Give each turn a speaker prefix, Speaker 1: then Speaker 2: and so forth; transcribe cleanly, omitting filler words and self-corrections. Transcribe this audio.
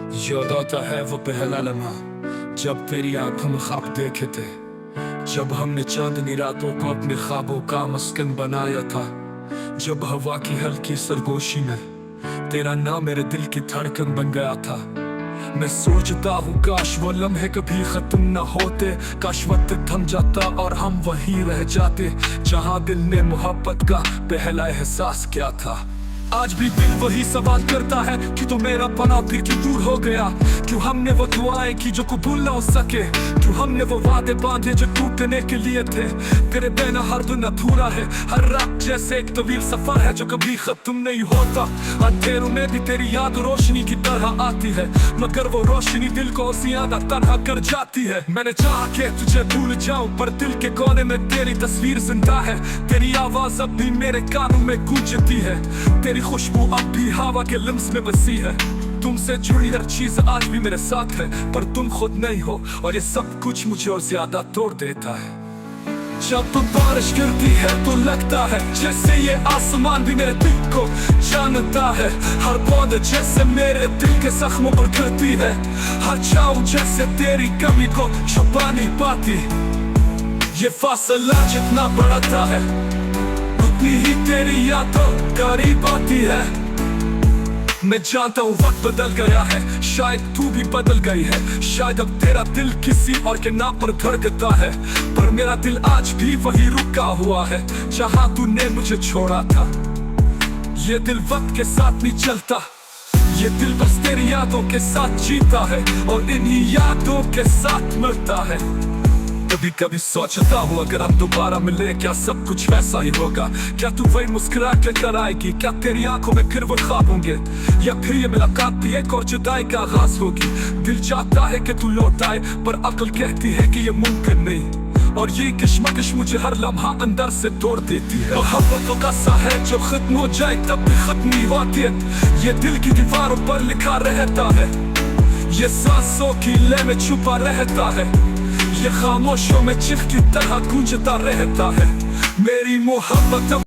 Speaker 1: याद आता है वो पहला लम्हा जब तेरी आंखों में ख्वाब देखे थे, जब हमने चांदनी रातों को अपने ख्वाबों का मस्कन बनाया था। जब हवा की हल्की सरगोशी में तेरा नाम मेरे दिल की धड़कन बन गया था। मैं सोचता हूँ काश वो लम्हे कभी खत्म न होते, काश वक्त थम जाता और हम वहीं रह जाते जहाँ दिल ने मोहब्बत का पहला एहसास किया था। आज भी दिल वही सवाल करता है कि तो मेरा पना फिर क्यों दूर हो गया, क्यों हमने वो दुआएं की जो कबूल ना हो सके, क्यों हमने वो वादे बांधे जो टूटने के लिए थे। तेरे बिना हर दिन अधूरा है, हर रात जैसे एक तवील सफर है जो कभी खत्म नहीं होता। अंधेरों में भी तेरी याद रोशनी की तरह आती है, मगर वो रोशनी दिल को ज्यादा तन्हा कर जाती है। मैंने चाहा कि तुझे भूल जाऊं पर दिल के कोने में तेरी तस्वीर जिंदा है, तेरी आवाज अब भी मेरे कानों में गूंजती है, तेरी खुशबू अब भी हवा के लम्स में बसी है। तुमसे जुड़ी हर चीज आज भी मेरे साथ है, पर तुम खुद नहीं हो और ये सब कुछ मुझे और ज्यादा तोड़ देता है। जब तो बारिश गिरती है तो लगता है जैसे ये आसमान भी मेरे दिल को जानता है, हर पौध जैसे मेरे दिल के जख्मों पर गिरती है, हर छाँव जैसे तेरी कमी को छुपा नहीं पाती। ये फासला जितना बढ़ता है उतनी ही तेरी यादों करीब आती है। मैं जानता हूँ वक्त बदल गया है, शायद तू भी बदल गई है, शायद अब तेरा दिल किसी और के नाम पर धड़कता है, पर मेरा दिल आज भी वही रुका हुआ है जहाँ तूने मुझे छोड़ा था। ये दिल वक्त के साथ नहीं चलता, ये दिल बस तेरी यादों के साथ जीता है और इन्हीं यादों के साथ मरता है। कभी कभी सोचता हूँ अगर हम दोबारा मिले क्या सब कुछ वैसा ही होगा, क्या तू वही मुस्कुरा के कर आएगी, क्या तेरी आंखों में फिर वो ख्वाब होंगे, या फिर ये मुलाकात भी एक और जुदाई का आगाज होगी। दिल चाहता है कि तू लौट आए पर अक्ल कहती है कि ये मुमकिन नहीं, और ये कश्मकश मुझे हर लम्हा अंदर से तोड़ देती है। मोहब्बतों का सा है जो खत्म हो जाए तब भी खत्म नहीं होती है, ये दिल की दीवारों पर लिखा रहता है, ये सांसों की लय में छुपा रहता है, ये खामोशों में चिख की तरह गूंजता रहता है। मेरी मोहब्बत